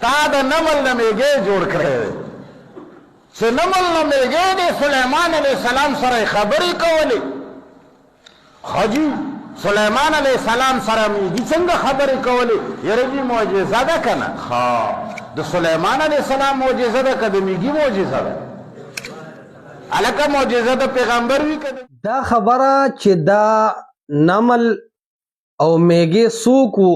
تا د نمل نه میږی جوړ کړی دی چې نمل نه میږی دی سلیمان علیه السلام سره یې خبرې کولې حاجي سلیمان علیه السلام سره میږي څنګه خبرې کولې یاره جي معجزه ده که نه ها د سلیمان علیه السلام معجزه ده که د میږي معجزه ده هلکه معجزه د پیغمبر وي که دا خبره چې دا نمل او میږي څوک وو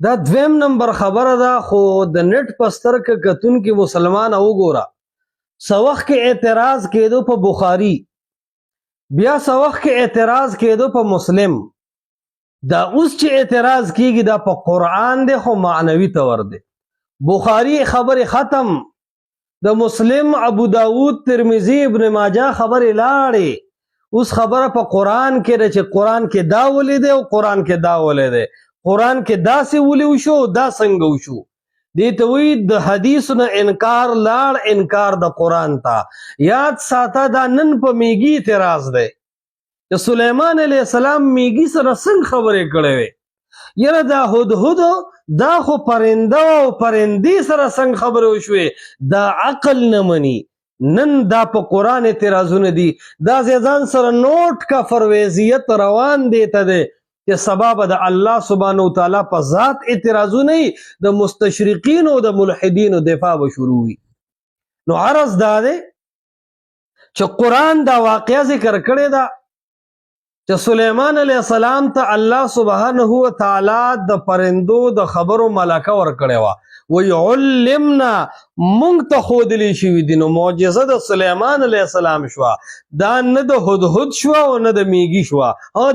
دا دویم نمبر خبره ده خو د نت په سترګه کتونکي مسلمان وګوره څه وخت کې اعتراض کېدو په بخاري بیا څه وخت کې اعتراض کېدو په مسلم دا اوس چې اعتراض کېږي دا په قرآن دی خو معنوي طور دی بخاري خبرې ختم د مسلم ابو داود ترمذی ابن ماجه خبرې لاړې اوس خبره په قرآن کې ده چې قرآن کې دا ولې دی او قرآن کې دا ولې دی قرآن کې داسې ولې وشو دا څنګه وشو دې ته وایي د حدیثو نه انکار لاړ انکار د قرآن ته یاد ساته دا نن په میږي اعتراض دی چې سلیمان علیه السلام میږي سره څنګه خبرې کړې وې یاره دا هدهد دا خو پرنده او پرندې سره څنګه خبرې وشوې دا عقل نه مني نن دا په قرآن اعتراضونه دي دا ځان سره نوٹ کا فرویزیت روان دی ته دی چې سبب د الله سبحانه وتعالی په ذات اعتراضونه د مستشرقین او د ملحدین دفاع به شروع وي نو عرض دا دی چې قرآن دا واقعه ذکر کړی دا چې سلیمان علیه السلام ته الله سبحانه وتعالی د پرندو د خبرو ملکه ورکړې وه ويعلمنا مونږ ته ښودلی شوي دي نو معجزه د سلیمان علیه السلام شوه دا نه د هدهد شوه او نه د میږي شوه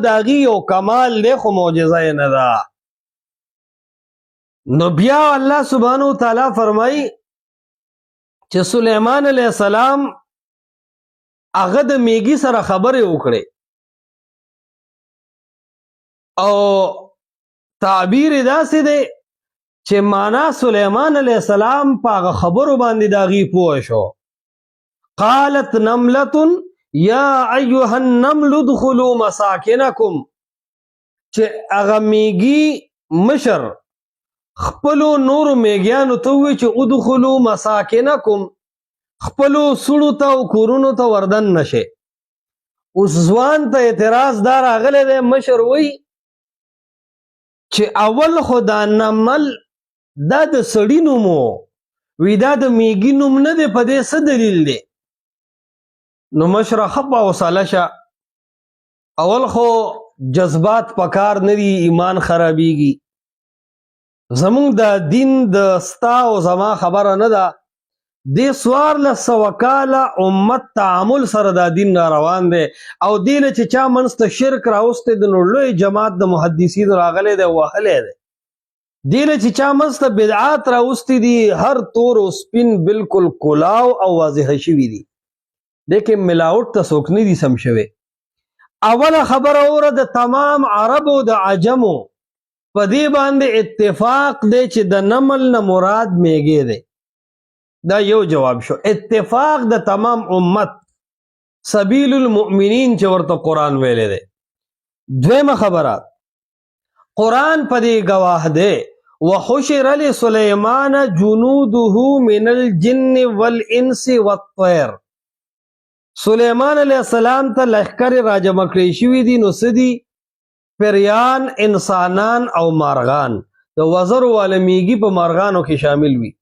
د هغې یو کمال دی خو معجزه یې نه ده نو بیا الله سبحانه وتعالی فرمایي چې سلیمان علیه السلام هغه د میږي سره خبرې وکړې او تعبیر داسې دی چې معنا سلیمان علیه السلام په هغه خبرو باندې د هغې پوه شو قالت نملة یا ایها النمل ادخلوا مساکنکم چې هغه میږي مشر خپلو نورو میږیانو ته ووایي چې ادخلوا مساکنکم خپلو سړو ته او کورونو ته وردن نشئ اوس ځوان ته اعتراض دا راغلی دی مشر وایي چې اول خو دا نمل دا د سړي نوم وي دا د میږي نوم نه دی په دې څه دلیل دی نو مشره ښه په حوصله شه اول خو جذبات پکار نه دي ایمان خرابېږي زمونږ د دین د ستا او زما خبره نه ده دې 1400 کاله امت تعامل سره دا دین روان دی او دې له چې چا منځ ته شرک راوستی د نو لوی جماعت د محدثینو راغلی دی وهلی دی دې له چې چا منځ ته بدعات راوستی دي هر تور او سپین بالکل کلاو او واضحه شوي دي دې کې ملاوټ ته څوک نه دي سم شوی اوله خبره اوره د تمام عربو د عجمو په دې باندې اتفاق دی چې د نمل نه مراد میږی دی دا یو جواب شو اتفاق د تمام امت سبیل المؤمنین چې ورته قرآن ویلی دی دویمه خبره قرآن په دې گواه دی وحشر لسلیمان جنوده من الجن والانس والطیر سلیمان علیہ السلام ته لښکر راجمع کړی شوي دي نو څه دي پریان انسانان او مارغان د وزرو والا میږي په مارغانو کې شامل وي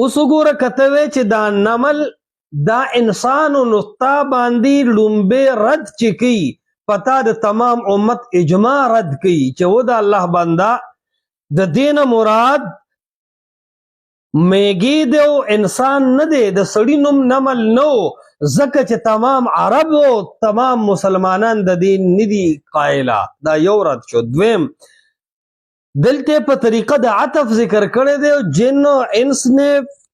اوس وګوره کته وی چې دا نمل دا انسان او نقطه باندې لومبه رد چې کوي پتا د تمام امت اجماع رد کوي چې و د الله بنده د دین مراد میږي دی او انسان نه دی د سړي نوم نمل نو ځکه چې تمام عرب او تمام مسلمانان د دین ندي قائله دا یو رد شو دویم دلته په طریقه د عطف ذکر کړی دی او جن او انس نه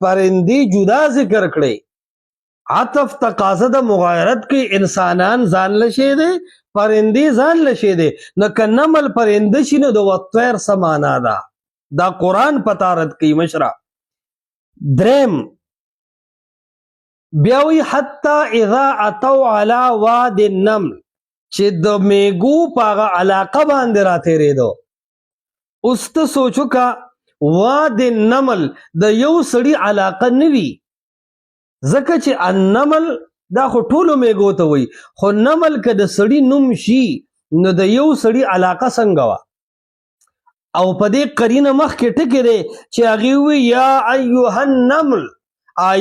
پرندی جدا ذکر کړی عطف تقاضا د مغایرت کې انسانان ځان لشي دي پرندی ځان لشي دي نو کنمل پرنده شنو د وطیر سمانا دا دا قرآن پتارت کی مشرا درم بیاوی حتی اذا اتو علی واد النمل چې د میګو پاغه علاقه باندې را تیرېدو اوس ته سوچو کا واد النمل د یو سړي علاقه نوي، ځکه چې النمل دا خو ټولو میږو ته وي، خو نمل که د سړي نوم شي نو د یو سړي علاقه څنګه وه؟ او په دې قرینه مخکې ټکې دی چې هغې ووي یا ایها النمل،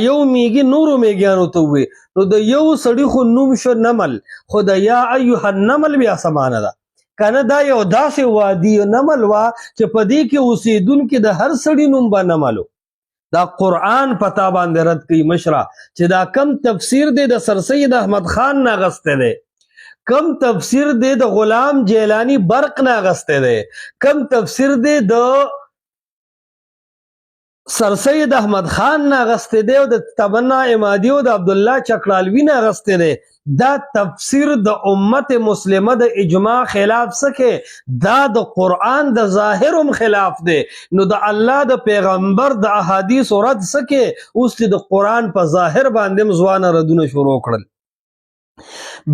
یو میږي نورو میږیانو ته ووي، نو د یو سړي خو نوم شو نمل، خو د یا ایها النمل بیا څه معنی ده؟ کنه دا یو داسې وادي نمل وه چې په دې کې اوسېدونکي د هر سړي نوم به نملو. دا قرآن پتا باندې رد کوي مشره چې دا کم تفسیر دی د سر سید احمد خان نه اغستی دی، کم تفسیر دی د غلام جیلانی برق نه اغستی دی، کم تفسیر دی د سر سید احمد خان نه اغستی دی او د تبنا امادی او د عبدالله چکړالوي نه اغستی دی. دا تفسیر د امت مسلمه د اجماع خلاف سکے، دا د قرآن د ظاهرم خلاف دی، نو د الله د پیغمبر د احادیث رد سکے، اوس د قرآن په ظاهر باندې ځوانه ردونه شروع کړل.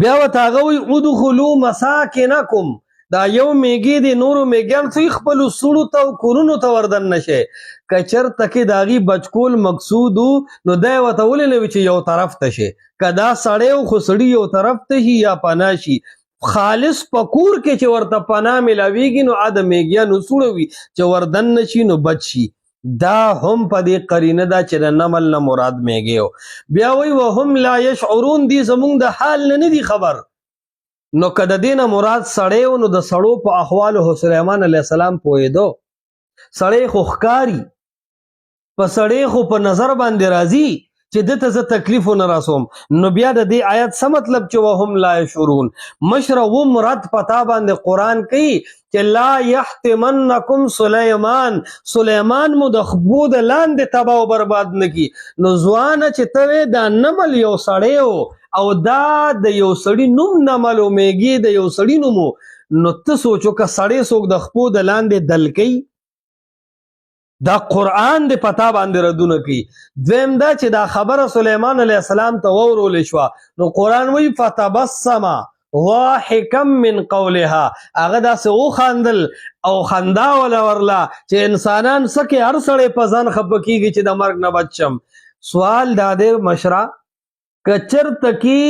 بیا ورته هغه وایي ادخلوا مساکنکم، دا یو میږي دی نورو میږیان څه خپلو سوړو ته او کورونو ته وردن نشي، که چېرته کې د هغې بچکول مقصود و نو دی ورته ولې نه وي چې یو طرف ته شي، که دا سړی و خو سړي یو طرف ته شي یا پناه شي، خالص په کور کې چې ورته پناه میلاویږي نو د میږیانو سوړه وي چې وردن نشي نو بچ شي. دا هم په دې قرینه ده چې د نمل نه مراد میږي. بیا وایي وهم لا یشعرون، دی زمونږ د حال نه نه دي خبر، نو که د دې نه مراد سړی و نو د سړو په احوالو سلیمان علیه السلام پوهېدو، سړی خو ښکاري، په سړی خو په نظر باندې راځي چې دته زه تکلیف ونه رسوم، نو بیا د دې آیت څه مطلب چې وهم لا یشعرون؟ مشره وم رد پتا باندې قرآن کوي چې لا یحتمنکم سلیمان مو د خبو د لاندې تباه و برباد نه کي. نو ځوانه چې ته وې دا نمل یو سړی و او دا د یو سړي نوم نمل و میږي د یو سړي نوم و، نو ته سوچو که سړی څوک د خپو د لاندې دل کوي؟ دا قرآن د پتا باندې ردونه کوي. دویم دا چې دا خبره سلیمان علیه السلام ته وورولې شوه، نو قرآن وایي فتبسم ضاحکا من قولها، هغه داسې وخندل او خندا وله ورله چې انسانان څه کې هر سړی په ځان خفه کېږي چې د مرګ نه بچ شم. سوال دا دی مشره که چېرته کې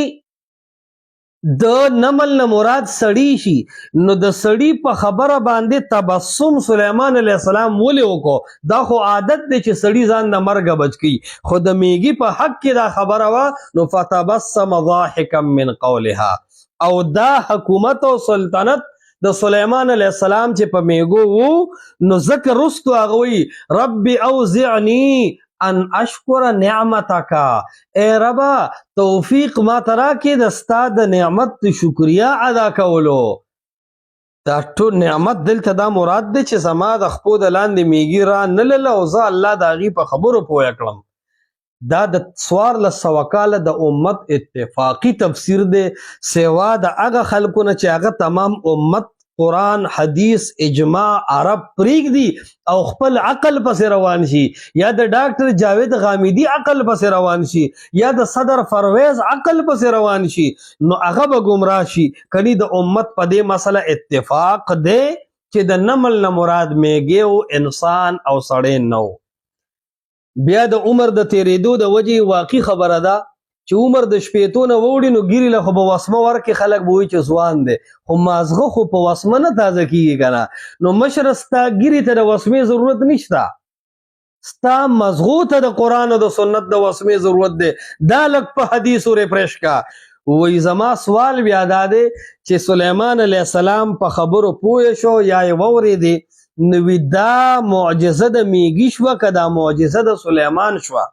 د نمل نه مراد سړی شي نو د سړی په خبره باندې تبسم سلیمان علیه السلام ولې وکړو؟ دا خو عادت دی چې سړی ځان د مرګه بچ کړي، خو د میږي په حق کې دا خبره وه نو فتبسم ضاحکا من قولها. او دا حکومت او سلطنت د سلیمان علیه السلام چې په میږو وو نو ذکر رستو هغه وایي رب اوزعنی ان اشکر نعمتک، اے ربا توفیق ما ترا کې د ستا د نعمت شکریا ادا کولو. دا ټول نعمت دلته دا مراد دی چې زما د خپو د لاندې میږي را نه لله او زه الله د هغې په خبرو پوه کړم. دا د 1400 کاله د امت اتفاقی تفسیر دی، سوا د هغه خلکو نه چې هغه تمام امت قرآن حدیث اجماع عرب پریږدي او خپل عقل پسې روان شي، یا د ډاکټر جاوید غامدي عقل پسې روان شي، یا د صدر پرویز عقل پسې روان شي، نو هغه به ګمراه شي. کني د امت په دې مسله اتفاق دی چې د نمل نه مراد میږي او انسان او سړی نه و. بیا د عمر د تیریدو د وجې واقعي خبره ده چې عمر د شپېتو نه ووړي نو ګیرې له خو به وسمه ورکړي، خلک به وایي چې ځوان دی، خو مازغه خو په وسمه نه تازه کېږي که نه. نو مشره ستا ګیرې ته د وسمې ضرورت نشته، ستا مزغو ته د قرآن او د سنت د وسمې ضرورت دی. دا لږ په حدیثو ریفریش کا. وایي زما سوال بیا دا دی چې سلیمان علیه السلام په خبرو پوه شو یا یې واورېدې، نو وي دا معجزه د میږي شوه که دا معجزه د سلیمان شوه؟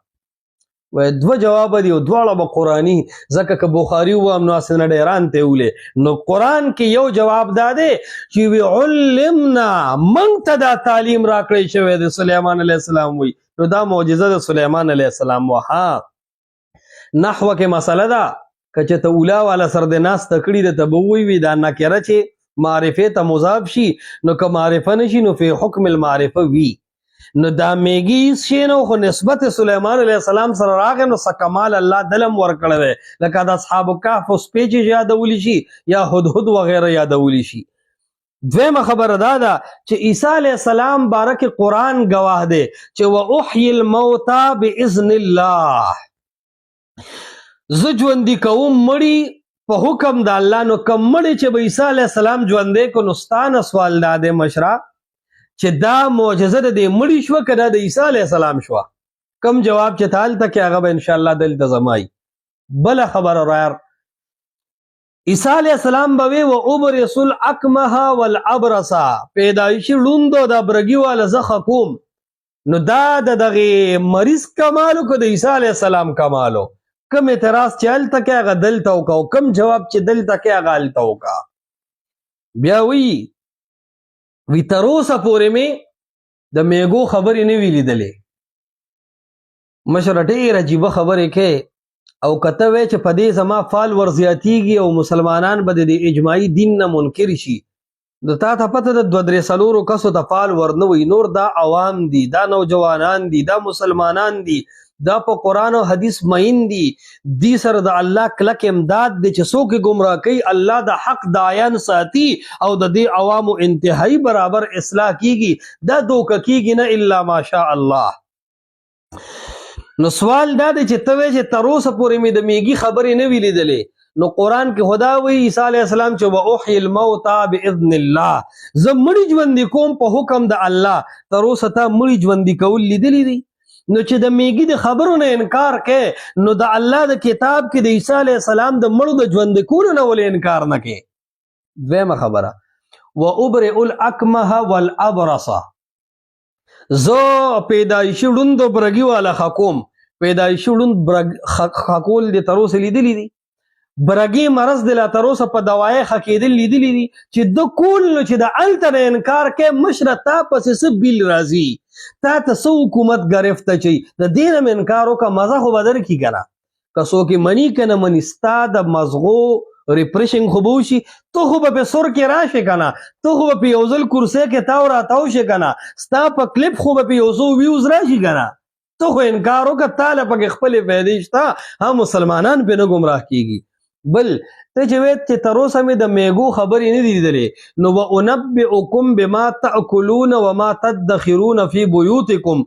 وایي دوه جواب دي او دواړه به قرآني، ځکه که بخاري ووایم نو هسې نه ډیران ته ولې. نو قرآن کې یو جواب دا دی چې وی علمنا، موږ ته دا تعلیم راکړی شوی دی. سلیمان علیه السلام وایي نو دا معجزه د سلیمان علیه السلام وه. ها نحوه کې مسله ده که چې ته اولا والا سر د ناسته کړي ده ته به ووایي دا نکره چې معرفې ته مضاف شي نو که معرفه نشي نو فی حکم المعرفه وي. نو دا میږي شي نو خو نسبت سلیمان علیه السلام سره راغی نو څه کمال الله دلم ورکړی دی، لکه د اصحاب کهف سپیچ یادولی شي یا هدهد وغیره یادولی شي. دویمه خبره دا ده چې عیسی علیه السلام بارک قرآن گواه دی چې واحیی الموتى باذن الله، زه ژوندي کوم مړي په حکم د الله. نو کم مړي چې به عیسی علیه السلام ژوندی کو، نو ستانه سوال دا دی مشره چې دا معجزه د دې مړي شوه که دا د عیسی علیه السلام شوه؟ کم جواب چې ته هلته کې هغه به انشاءالله دلته زمایي. بله خبره رایار عیسی علیه السلام به وی و ابرس الاکمه والابرس، پیدایشي ړوند او د برګي واله زه ښه کوم. نو دا د دغې مریض کمالو که د عیسی علیه السلام کمالو؟ کم اعتراض چې هلته کې هغه دلته وکړه، کم جواب چې دلته کې هغه هلته وکړه. بیا وی تر اوسه پورې مې د میږو خبرې نه وي لیدلې. مشره ډېر عجیبه خبرې کې او کته وی چې په دې زما فالور زیاتیږي او مسلمانان به د اجماعي دین نه منکر شي. د تا ته پته د 2-3 کسو ته فالور نه وي، نور دا عوام دي، دا نوجوانان دي، دا مسلمانان دي، دا په قرآن او حدیث مین دي. دی سره د الله کلک امداد دی چې څوک ګمراه کوي الله د حق دایان ساتي او د دې عوامو انتهایی برابر اصلاح کیږي. دا دوکه کیږي نه الا ماشاء الله. نو سوال دا دی چې ته وایې چې تر اوسه پورې مې د میږي خبرې نه وي لیدلې. نو قرآن کې خدا وایي عیسی علیه السلام چې واحیی الموتى باذن الله، زه مړي ژوندي کوم په حکم د الله. تر اوسه تا مړي ژوندي کول لیدلی دي؟ نو چې د میږي د خبرو نه انکار کې، نو د الله د کتاب کې د عیسی علیه السلام د مړو د ژوندي کولو نه ولې انکار نه کې؟ دویمه خبره وابرئ الاکمه والابرص، زه پیدایشي ړوند او برګي والا حکوم. پیدایشي ړوند حکول د تر اوسه لیدلی دي؟ برګي مرض د لا تر اوسه په دوایي حکېدل لیدلی دي؟ چې د کول نو چې د هلته نه انکار کې مشره تا پسې څه بیل راځي، تا ته څه حکومت ګرفته چي د دې نه انکار وکړه، مزه خو به درکړي که نه؟ که څوک یې مني که نه مني، ستا د مزغو ریپریشن خو به وشي، ته خو به په سر کې راشې که نه، ته خو به په یو ځل کرسۍ کې تاو راتاو شې که نه، ستا په کلیپ خو به په یو څو ویوز راشي که نه؟ ته خو انکار وکړه، تا له پکې خپلې فایدې شته، هم مسلمانان پې نه ګمراه کېږي. بل ته چې وایې چې تر اوسه مې د میږو خبرې نه دي لیدلې، نو وانبئکم بما تاکلون وما تدخرون فی بیوتکم،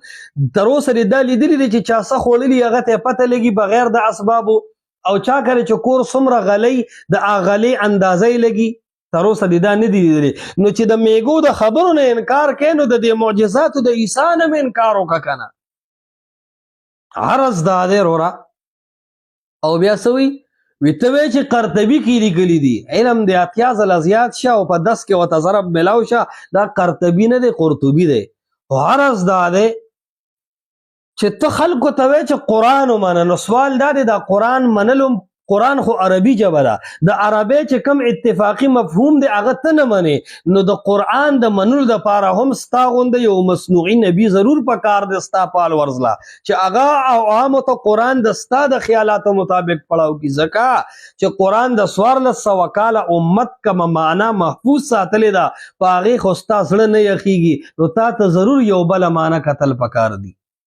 تر اوسه دې دا لیدلي دي چې چا څه خوړلي هغه ته پته لګي بغیر د اسبابو، او چا کړی چې کور څومره غلی د هغه غلې اندازه یې لګي، تر اوسه دې دا نه دي لیدلي. نو چې د میږو د خبرو نه انکار کوې، نو د دې معجزاتو د عیسی نه مې انکار وکړه که نه؟ عرض دا دی وروره. او بیا څه وایي؟ وی ته وایې چې قرطبي کې لیکلي دي، علم د 80 ځله زیات شه او په 10 کې ورته ضرب ملاو شه، دا قرطبي نه دی قرطبي دی. خو عرض دا دی چې ته خلکو ته وایې چې قرآن ومنه، نو سوال دا دی دا قرآن منلو، قرآن خو عربي ژبه ده، د عربی چې کم اتفاقی مفهوم دی هغه ته نه منې، نو د قرآن د منلو دپاره هم ستا غونده یو مصنوعي نبي ضرور پکار دی ستا فالورز له، چې هغه عوامو ته قرآن د ستا د خیالاتو مطابق پړاو کړي، ځکه چې قرآن د 1400 کاله امت کومه معنا محفوظ ساتلې ده، په هغې خو ستا زړه نه یخیږي، نو تا ته ضرور یو بله معنا کتل پکار دي.